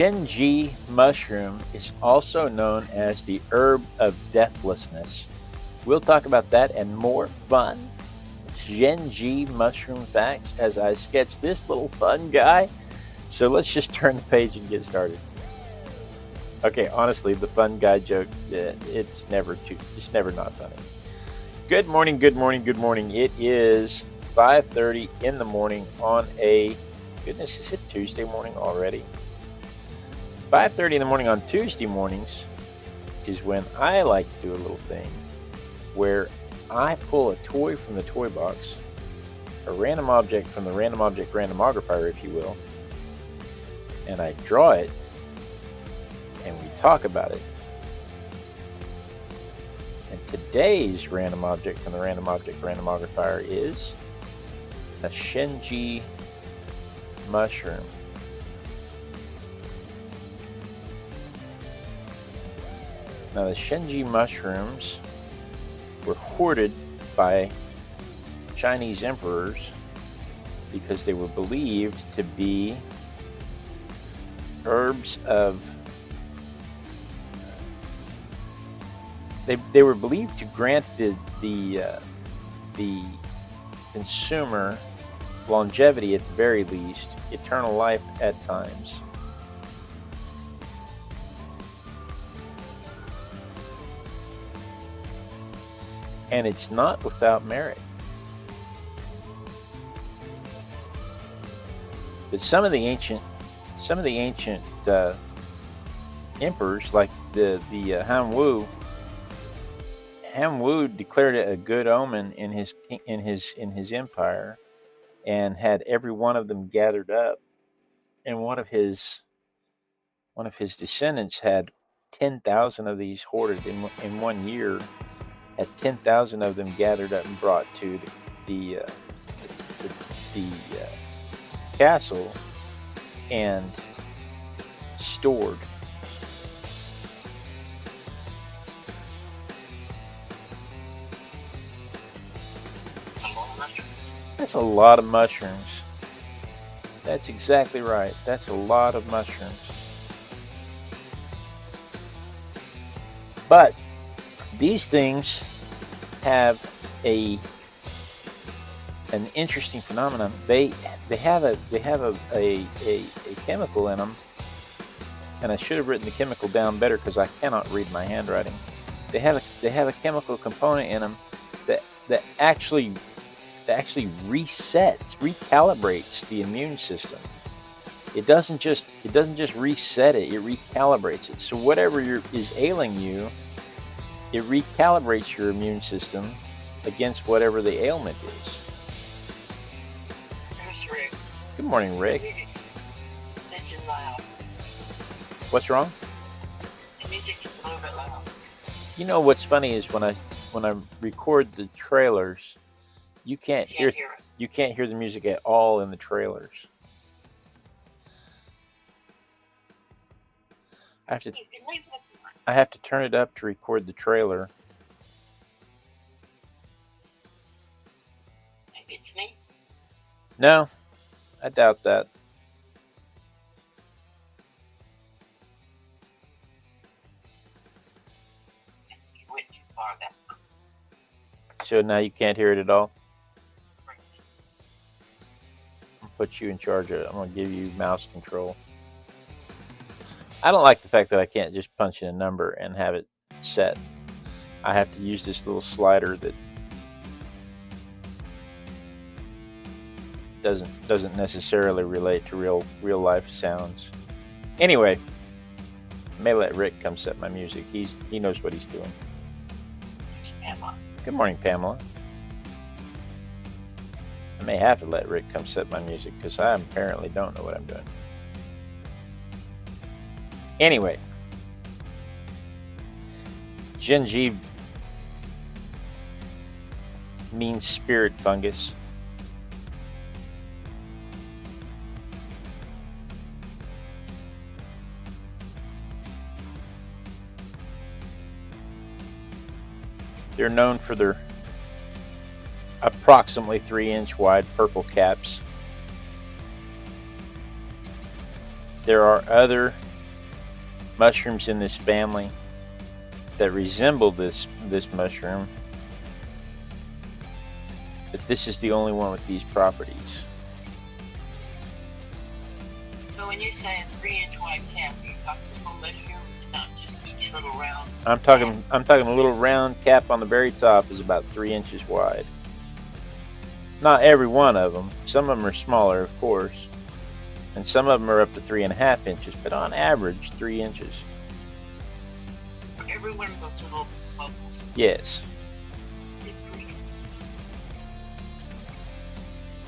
Zhenji mushroom is also known as the Herb of Deathlessness. We'll talk about that and more fun Zhenji mushroom facts as I sketch this little fun guy. So let's just turn the page and get started. Okay, honestly, the fun guy joke, it's never not funny. Good morning, good morning, good morning. It is 5:30 in the morning on a, goodness, is it Tuesday morning already? 5:30 in the morning on Tuesday mornings is when I like to do a little thing where I pull a toy from the toy box, a random object from the Random Object Randomogrifier, if you will, and I draw it and we talk about it. And today's random object from the Random Object Randomogrifier is a Zhenji mushroom. Now, the Zhenji mushrooms were hoarded by Chinese emperors because they were believed to be herbs of... They were believed to grant the consumer longevity at the very least, eternal life at times. And it's not without merit. But some of the ancient emperors, like the Han Wu declared it a good omen in his empire, and had every one of them gathered up. And one of his descendants had 10,000 of these hoarded in 1 year. Had 10,000 of them gathered up and brought to the castle and stored. That's a lot of mushrooms. That's exactly right. That's a lot of mushrooms. But these things have an interesting phenomenon. They have a chemical in them, and I should have written the chemical down better because I cannot read my handwriting. They have a chemical component in them that actually recalibrates the immune system. It doesn't just reset it; it recalibrates it. So whatever is ailing you, it recalibrates your immune system against whatever the ailment is. Mr. Rick. Good morning, Rick. The music is loud. What's wrong? The music is a little bit loud. You know what's funny is when I record the trailers, you can't hear it. you can't hear the music at all in the trailers. I have to turn it up to record the trailer. Maybe it's me. No, I doubt that. You went too far that time. So now you can't hear it at all? I'll put you in charge of it. I'm going to give you mouse control. I don't like the fact that I can't just punch in a number and have it set. I have to use this little slider that doesn't necessarily relate to real life sounds. Anyway, I may let Rick come set my music. He knows what he's doing. Emma. Good morning, Pamela. I may have to let Rick come set my music because I apparently don't know what I'm doing. Anyway, Zhenji means spirit fungus. They're known for their approximately 3-inch wide purple caps. There are other mushrooms in this family that resemble this mushroom, but this is the only one with these properties. So when you say a 3-inch white cap, are you talking the whole mushroom? It's not just each little round? I'm talking a little round cap on the very top is about 3 inches wide. Not every one of them. Some of them are smaller, of course, and some of them are up to 3.5 inches, but on average 3 inches. Every one of those little bubbles. Yes. Is green.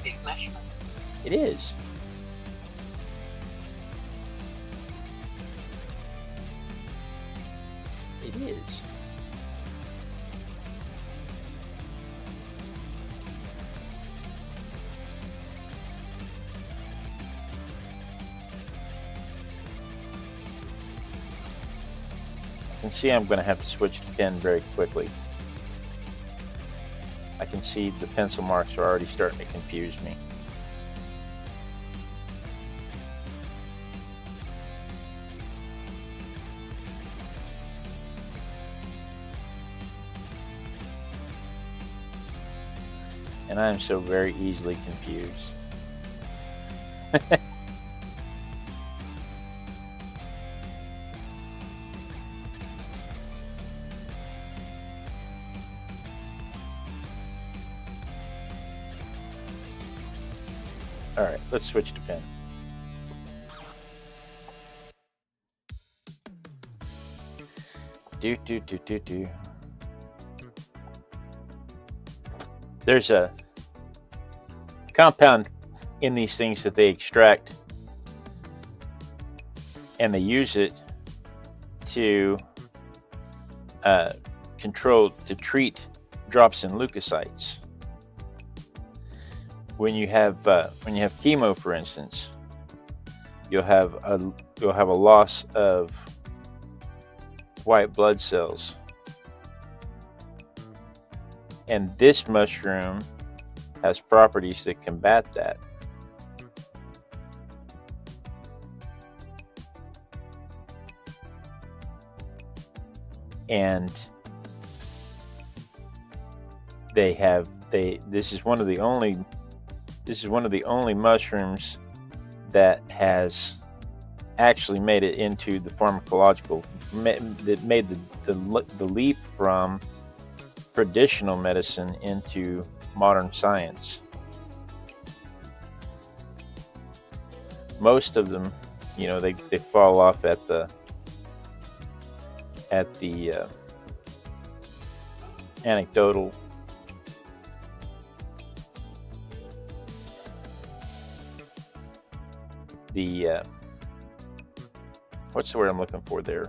Big mushroom. It is. It is. I can see I'm going to have to switch to pen very quickly. I can see the pencil marks are already starting to confuse me. And I am so very easily confused. All right, let's switch to pen. Do. There's a compound in these things that they extract, and they use it to treat drops in leukocytes. When you have chemo, for instance, you'll have a loss of white blood cells, and this mushroom has properties that combat that. And this is one of the only mushrooms that has actually made it into the pharmacological, that made the leap from traditional medicine into modern science. Most of them, they fall off at the anecdotal what's the word I'm looking for there?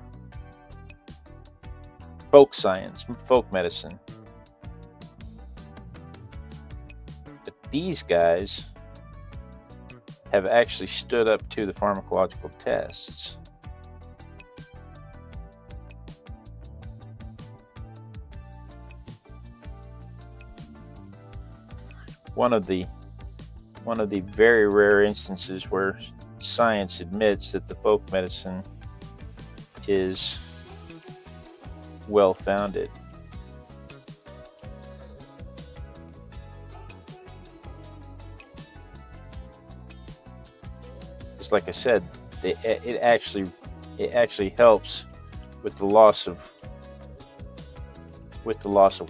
Folk science, folk medicine. But these guys have actually stood up to the pharmacological tests. One of the very rare instances where science admits that the folk medicine is well founded. Just like I said, it actually helps with the loss of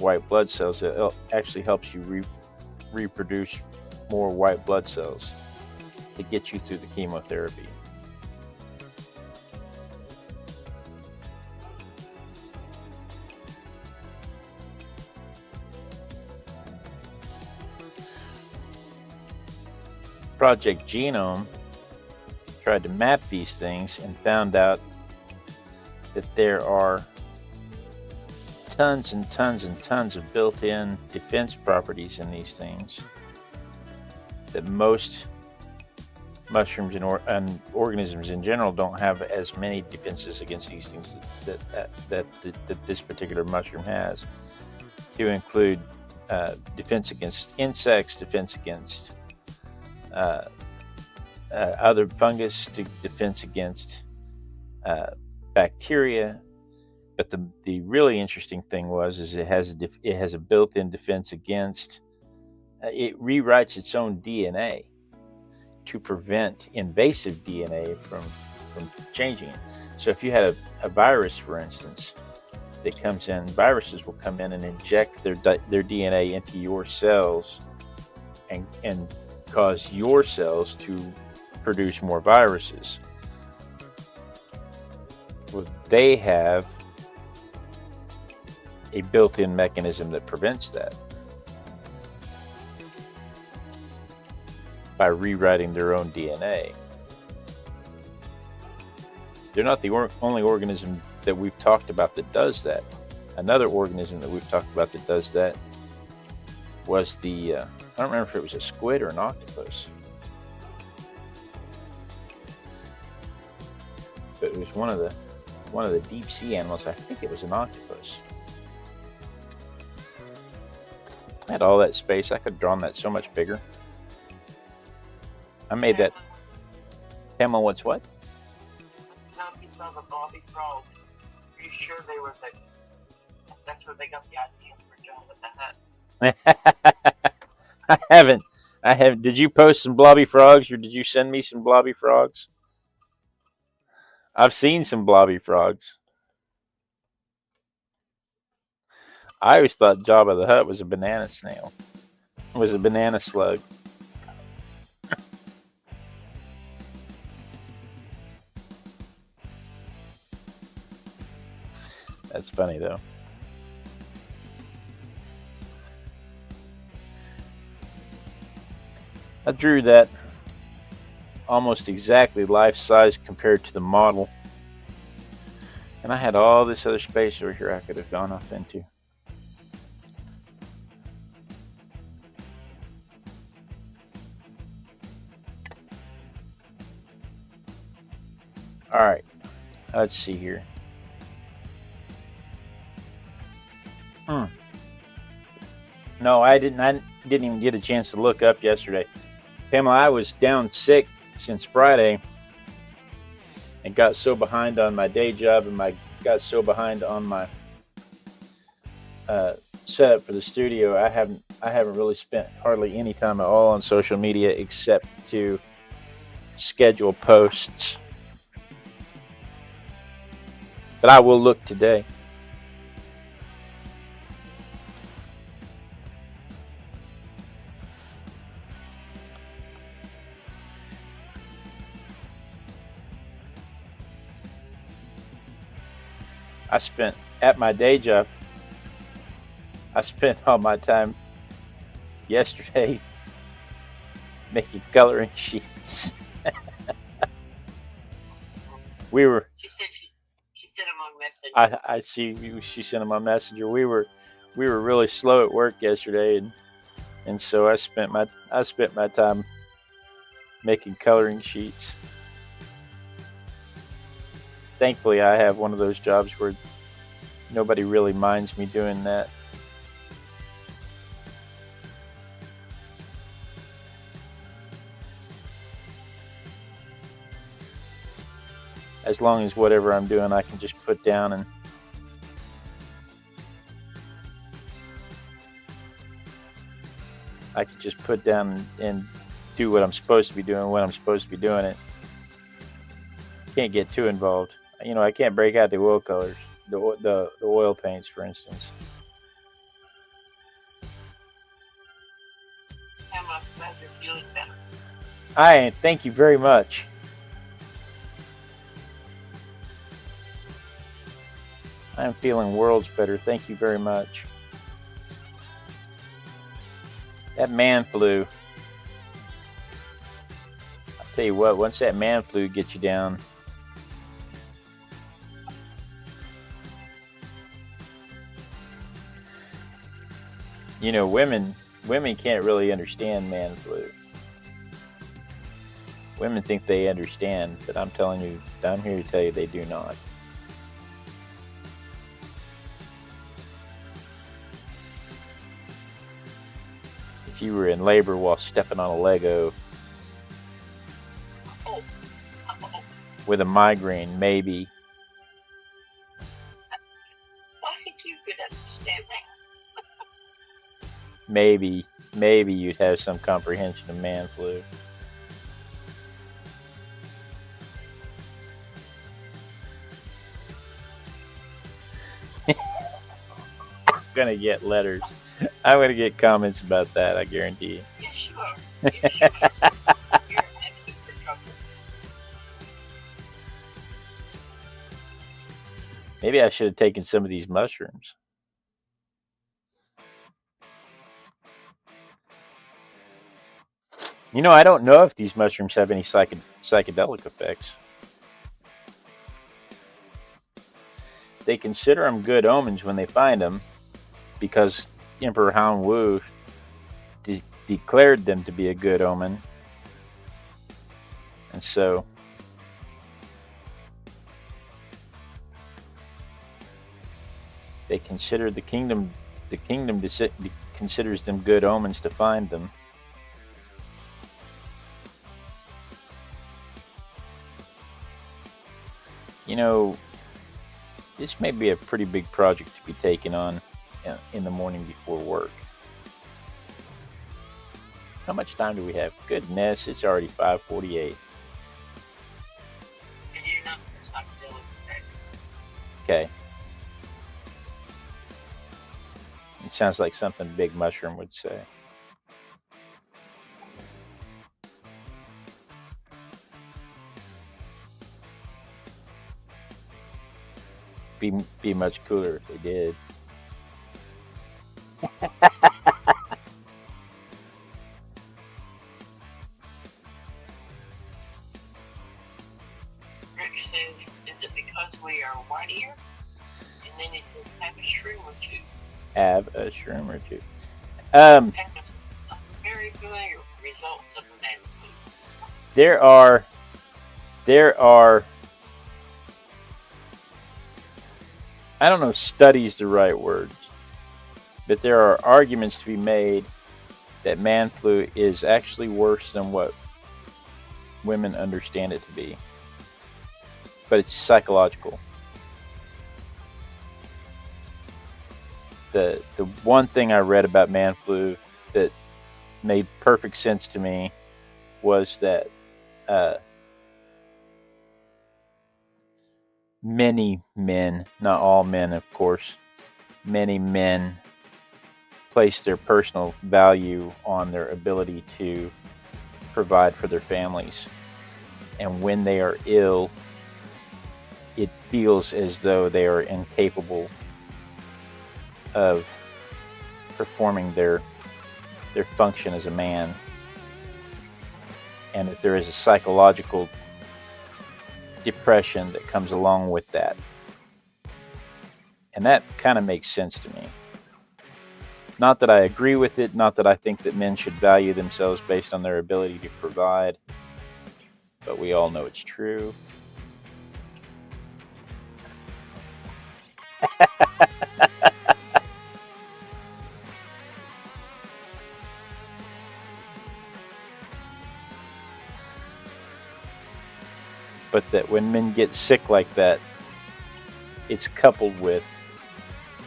white blood cells. It actually helps you reproduce more white blood cells to get you through the chemotherapy. Project Genome tried to map these things and found out that there are tons and tons and tons of built-in defense properties in these things that most mushrooms and organisms in general don't have as many defenses against these things that this particular mushroom has, to include defense against insects, defense against other fungus, defense against bacteria. But the really interesting thing is it has a built-in defense against. It rewrites its own DNA to prevent invasive DNA from changing it. So if you had a virus, for instance, that comes in, viruses will come in and inject their DNA into your cells and cause your cells to produce more viruses. Well, they have a built-in mechanism that prevents that by rewriting their own DNA. They're not the only organism that we've talked about that does that. Another organism that we've talked about that does that was I don't remember if it was a squid or an octopus, but it was one of the deep sea animals. I think it was an octopus. I had all that space. I could have drawn that so much bigger. I made that. Pamela, what's what? Now you saw the blobby frogs. Are you sure they were that's where they got the idea for John with the hat? I haven't. Did you post some blobby frogs, or did you send me some blobby frogs? I've seen some blobby frogs. I always thought Jabba the Hutt was a banana snail. Was a banana slug. That's funny, though. I drew that almost exactly life-size compared to the model. And I had all this other space over here I could have gone off into. All right, let's see here. No, I didn't even get a chance to look up yesterday. Pamela, I was down sick since Friday and got so behind on my day job and got so behind on my setup for the studio. I haven't really spent hardly any time at all on social media except to schedule posts. But I will look today. At my day job, I spent all my time yesterday making coloring sheets. We were. She sent them on Messenger. I see. She sent them on Messenger. We were really slow at work yesterday, and so I spent my time making coloring sheets. Thankfully, I have one of those jobs where nobody really minds me doing that. As long as whatever I'm doing, I can just put down and do what I'm supposed to be doing when I'm supposed to be doing it. Can't get too involved. I can't break out the oil colors, the oil paints, for instance. I'm glad you're feeling better. Thank you very much. I am feeling worlds better. Thank you very much. That man flu. I'll tell you what, once that man flu gets you down, women can't really understand man flu. Women think they understand, but I'm telling you, I'm here to tell you they do not. If you were in labor while stepping on a Lego with a migraine, maybe. maybe you'd have some comprehension of man flu. Gonna get letters. I'm gonna get comments about that, I guarantee you. Yes, you are. Yes, you are. You're asking for trouble. Maybe I should have taken some of these mushrooms. You know, I don't know if these mushrooms have any psychedelic effects. They consider them good omens when they find them, because Emperor Han Wu declared them to be a good omen. And so they consider the kingdom considers them good omens to find them. You know, this may be a pretty big project to be taken on in the morning before work. How much time do we have? Goodness, it's already 5:48. And you're not the psychedelic effects. Okay. It sounds like something Big Mushroom would say. Be much cooler if they did. Rick says, is it because we are white-eared? And then it says, have a shroom or two. Have a shroom or two. And it's very familiar with the results of the man flu. There are I don't know if study's the right words, but there are arguments to be made that man flu is actually worse than what women understand it to be. But it's psychological. The one thing I read about man flu that made perfect sense to me was that many men, not all men of course, many men place their personal value on their ability to provide for their families. And when they are ill, it feels as though they are incapable of performing their function as a man. And that there is a psychological depression that comes along with that. And that kind of makes sense to me. Not that I agree with it, not that I think that men should value themselves based on their ability to provide, but we all know it's true. But that when men get sick like that, it's coupled with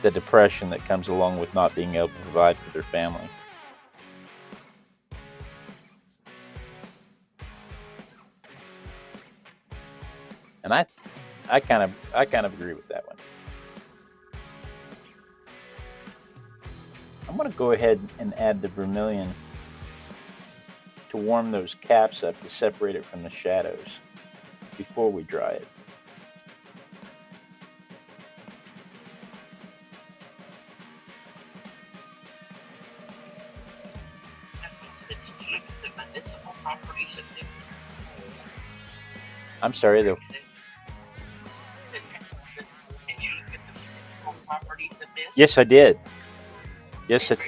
the depression that comes along with not being able to provide for their family. And I kind of agree with that one. I'm going to go ahead and add the vermilion to warm those caps up to separate it from the shadows before we dry it. I'm sorry, though. Yes, I did. Yes, it.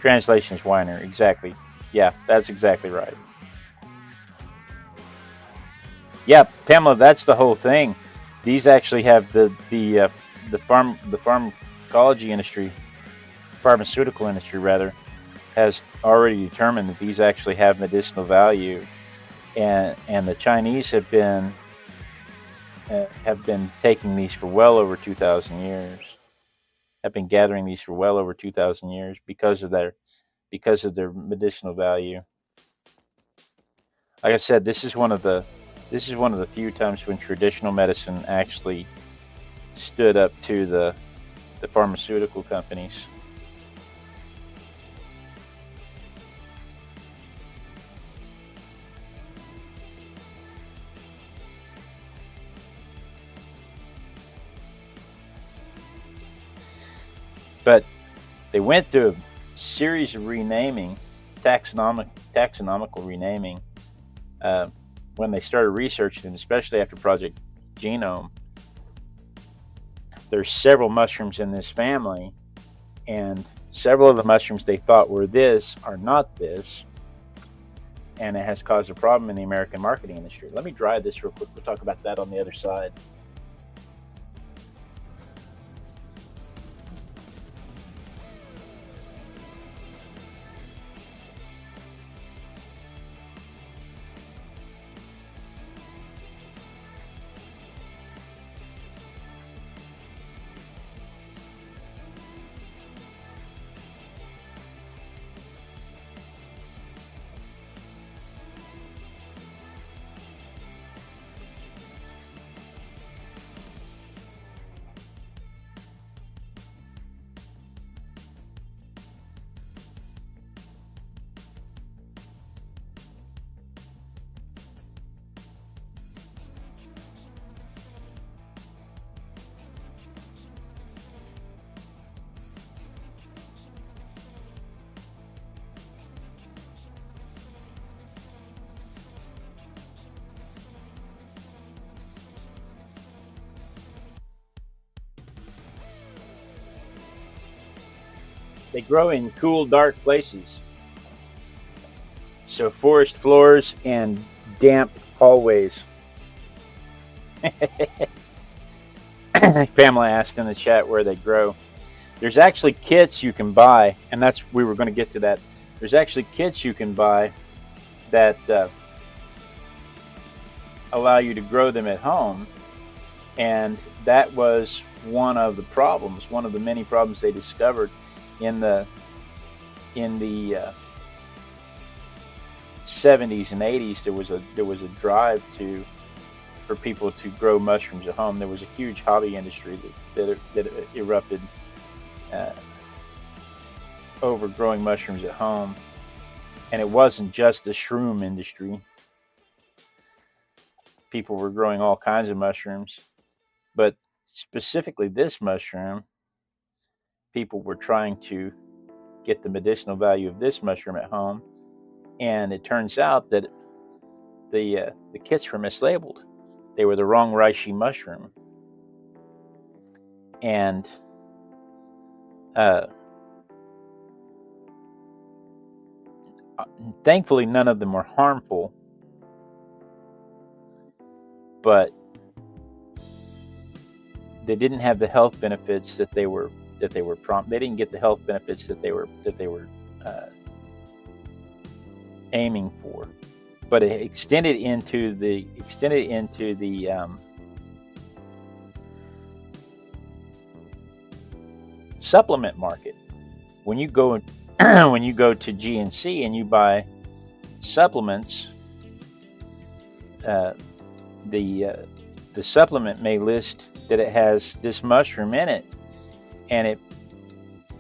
Translation is Weiner, exactly. Yeah, that's exactly right. Yeah, Pamela, that's the whole thing. These actually have the pharmacology industry, pharmaceutical industry rather, has already determined that these actually have medicinal value, and the Chinese have been taking these for well over 2,000 years. have been gathering these for well over 2,000 years because of their medicinal value. Like I said, this is one of the few times when traditional medicine actually stood up to the pharmaceutical companies. But they went through a series of renaming, taxonomical renaming, when they started researching, especially after Project Genome. There's several mushrooms in this family, and several of the mushrooms they thought were this are not this, and it has caused a problem in the American marketing industry. Let me dry this real quick. We'll talk about that on the other side. They grow in cool, dark places. So forest floors and damp hallways. Pamela asked in the chat where they grow. There's actually kits you can buy, and we were going to get to that. There's actually kits you can buy that allow you to grow them at home, and that was one of the many problems they discovered in the 70s and 80s. There was a drive for people to grow mushrooms at home. There was a huge hobby industry that erupted over growing mushrooms at home, and it wasn't just the shroom industry. People were growing all kinds of mushrooms, but specifically this mushroom, people were trying to get the medicinal value of this mushroom at home, and it turns out that the kits were mislabeled. They were the wrong reishi mushroom, and thankfully none of them were harmful, but they didn't have the health benefits that they were they didn't get the health benefits that they were aiming for. But it extended into the supplement market. When you go to GNC and you buy supplements, the supplement may list that it has this mushroom in it, and it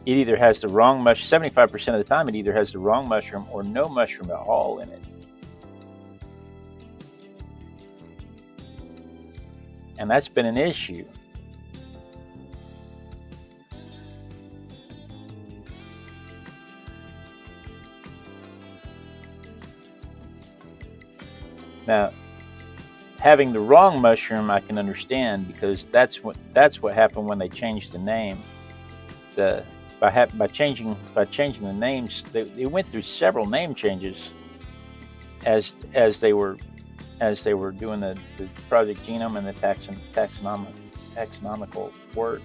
either has the wrong mushroom. 75% of the time, it either has the wrong mushroom or no mushroom at all in it. And that's been an issue. Now, having the wrong mushroom, I can understand, because that's what happened when they changed the name. By changing the names, they went through several name changes as they were doing the Project Genome and the taxonomical work.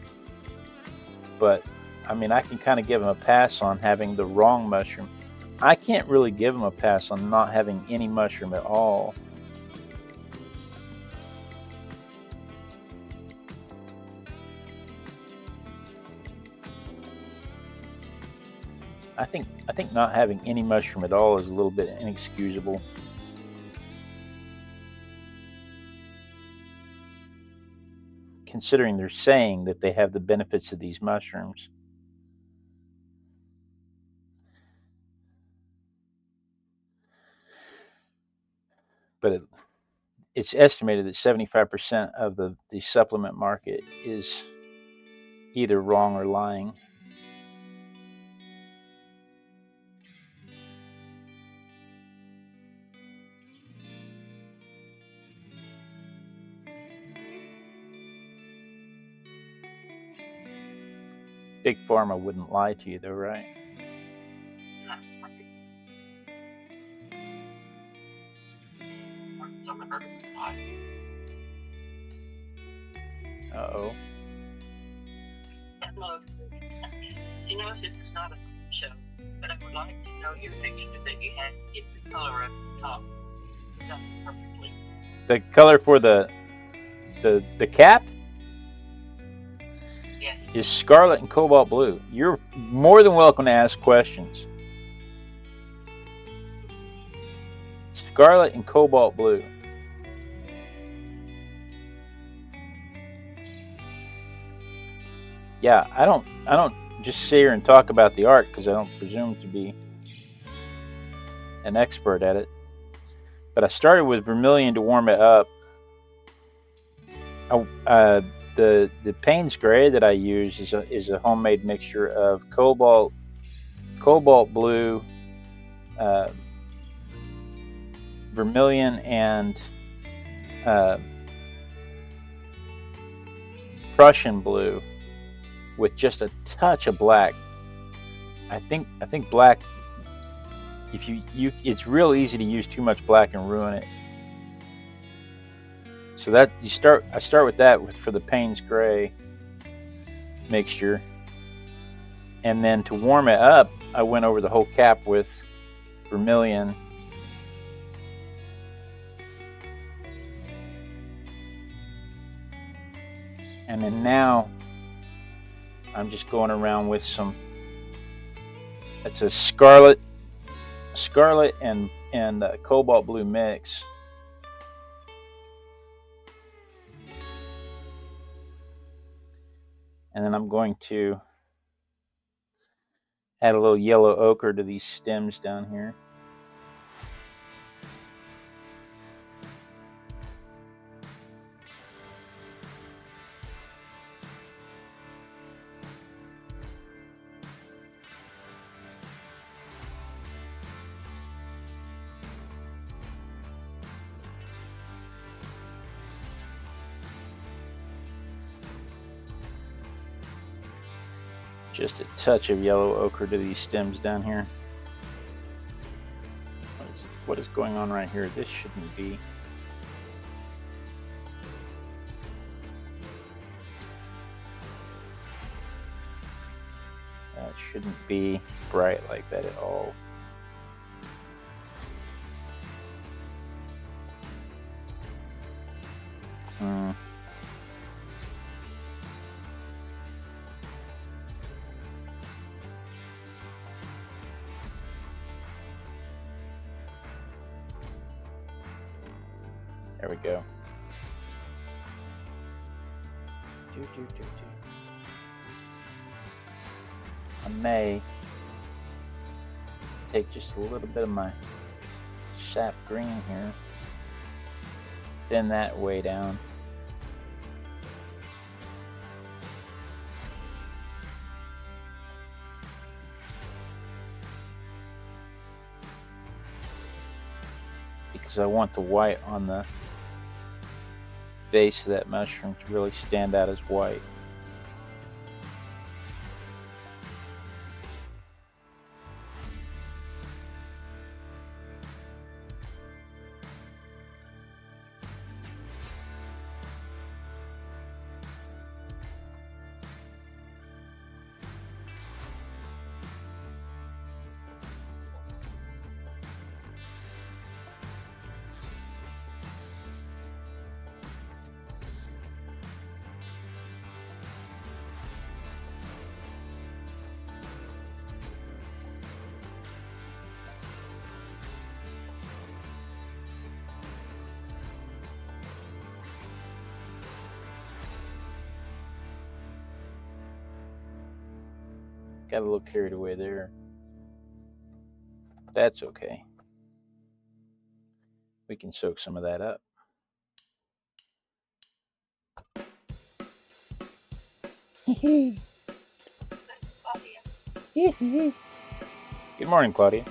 But I mean, I can kind of give them a pass on having the wrong mushroom. I can't really give them a pass on not having any mushroom at all. I think not having any mushroom at all is a little bit inexcusable. Considering they're saying that they have the benefits of these mushrooms. But it's estimated that 75% of the supplement market is either wrong or lying. Big Pharma wouldn't lie to you, though, right? Uh-oh. You know, this is not a show, but I would like to know your picture that you had to get the color of the top done perfectly. The color for the cap? Yes. Is scarlet and cobalt blue. You're more than welcome to ask questions. Scarlet and cobalt blue. Yeah, I don't just sit here and talk about the art because I don't presume to be an expert at it. But I started with vermilion to warm it up. The Payne's Gray that I use is a homemade mixture of cobalt blue, vermilion, and Prussian blue, with just a touch of black. I think black. If you it's real easy to use too much black and ruin it. So that I start with that for the Payne's Gray mixture, and then to warm it up, I went over the whole cap with vermilion. And then now I'm just going around with some. It's a scarlet and cobalt blue mix. And then I'm going to add a little yellow ochre to these stems down here. Just a touch of yellow ochre to these stems down here. What is going on right here? This shouldn't be. That shouldn't be bright like that at all. There we go. I may take just a little bit of my sap green here, thin that way down. Because I want the white on the base of that mushroom to really stand out as white. Got a little carried away there. That's okay. We can soak some of that up. Good morning, Claudia.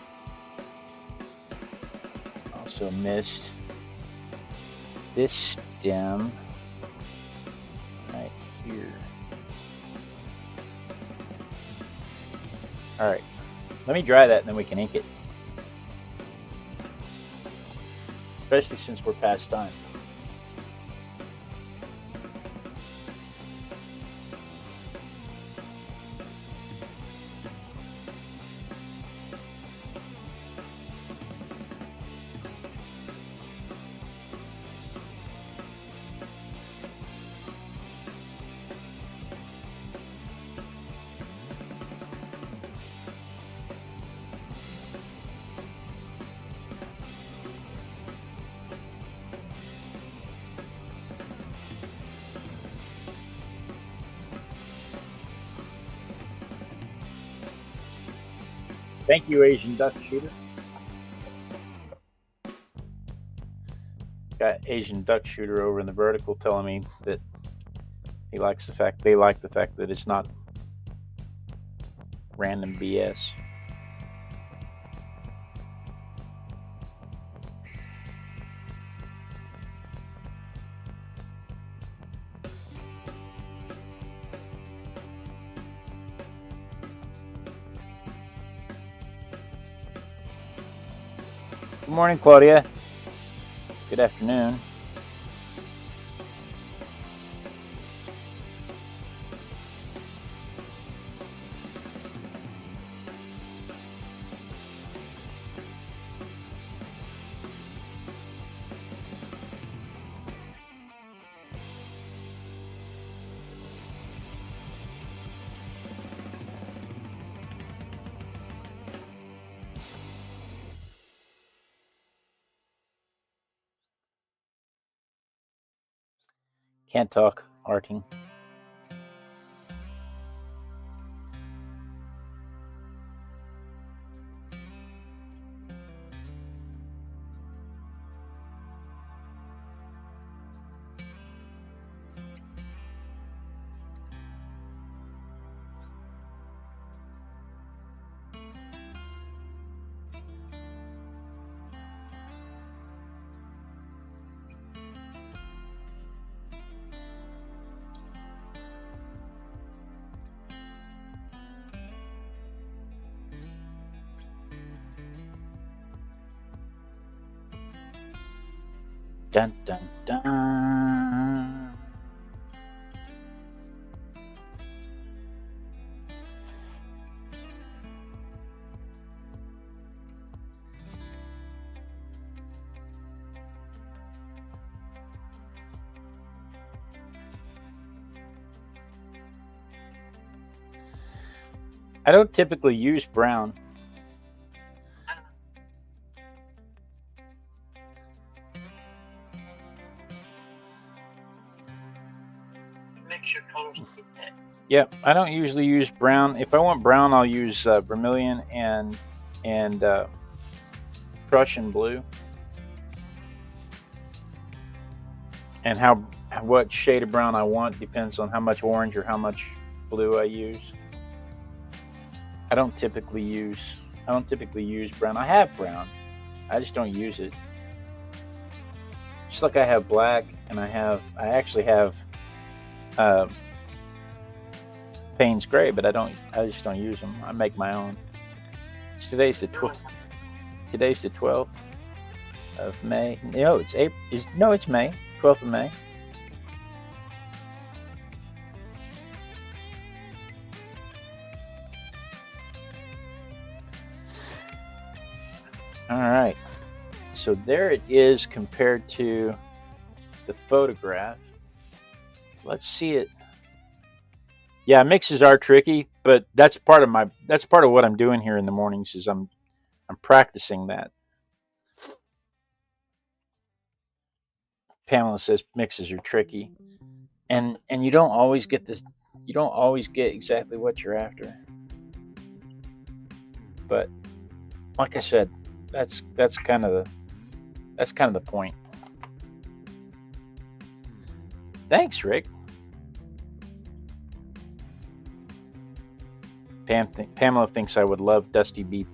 Also missed this stem right here. All right, let me dry that and then we can ink it. Especially since we're past time. Thank you, Asian Duck Shooter. Got Asian Duck Shooter over in the vertical telling me that they like the fact that it's not random BS. Good morning, Claudia. Good afternoon. Can't talk, Arting. Dun dun dun. I don't typically use brown. Yeah, I don't usually use brown. If I want brown, I'll use vermilion and Prussian blue. And what shade of brown I want depends on how much orange or how much blue I use. I don't typically use brown. I have brown. I just don't use it. Just like I have black, and I actually have Payne's Gray, but I just don't use them. I make my own. Today's the 12th of May. No, it's April. It's May. 12th of May. All right. So there it is compared to the photograph. Let's see it. Yeah, mixes are tricky, but that's part of what I'm doing here in the mornings is I'm practicing that. Pamela says mixes are tricky, and you don't always get exactly what you're after. But like I said, that's kind of the point. Thanks, Rick. Pamela thinks I would love Dusty Bee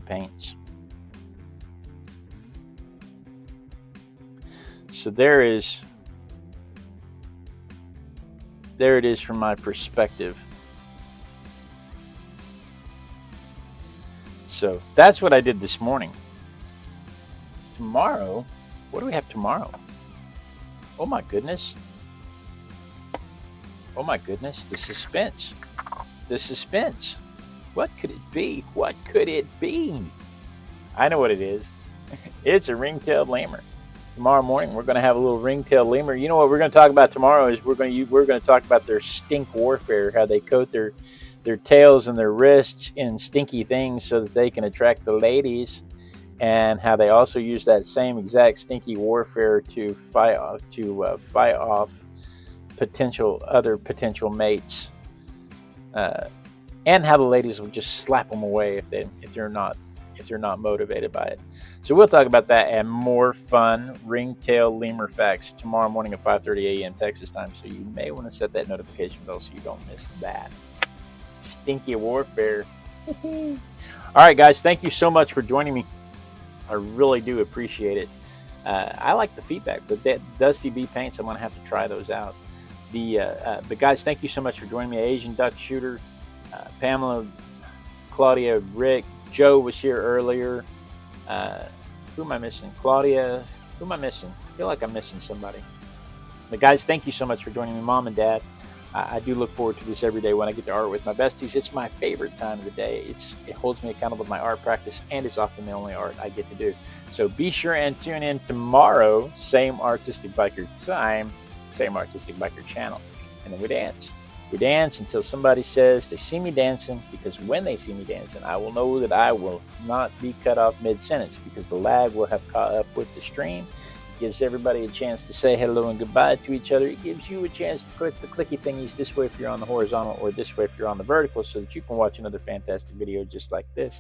paints. So there it is from my perspective. So that's what I did this morning. Tomorrow, what do we have tomorrow? Oh my goodness. Oh my goodness, the suspense. The suspense. What could it be? What could it be? I know what it is. It's a ring-tailed lemur. Tomorrow morning, we're going to have a little ring-tailed lemur. You know what we're going to talk about tomorrow is we're going to talk about their stink warfare, how they coat their tails and their wrists in stinky things so that they can attract the ladies, and how they also use that same exact stinky warfare to fight off other potential mates, and how the ladies will just slap them away if they're not motivated by it. So we'll talk about that and more fun ringtail lemur facts tomorrow morning at 5:30 a.m. Texas time. So you may want to set that notification bell so you don't miss that. Stinky warfare. All right, guys, thank you so much for joining me. I really do appreciate it. I like the feedback. The Dusty Bee paints, I'm going to have to try those out. But guys, thank you so much for joining me. Asian Duck Shooter, Pamela, Claudia, Rick, Joe was here earlier. Who am I missing? Claudia. Who am I missing? I feel like I'm missing somebody. But guys, thank you so much for joining me, Mom and Dad. I do look forward to this every day when I get to art with my besties. It's my favorite time of the day. It holds me accountable to my art practice, and it's often the only art I get to do. So be sure and tune in tomorrow, same Artistic Biker time, same Artistic Biker channel. And then we dance. We dance until somebody says they see me dancing, because when they see me dancing, I will know that I will not be cut off mid-sentence, because the lag will have caught up with the stream. It gives everybody a chance to say hello and goodbye to each other. It gives you a chance to click the clicky thingies this way if you're on the horizontal, or this way if you're on the vertical, so that you can watch another fantastic video just like this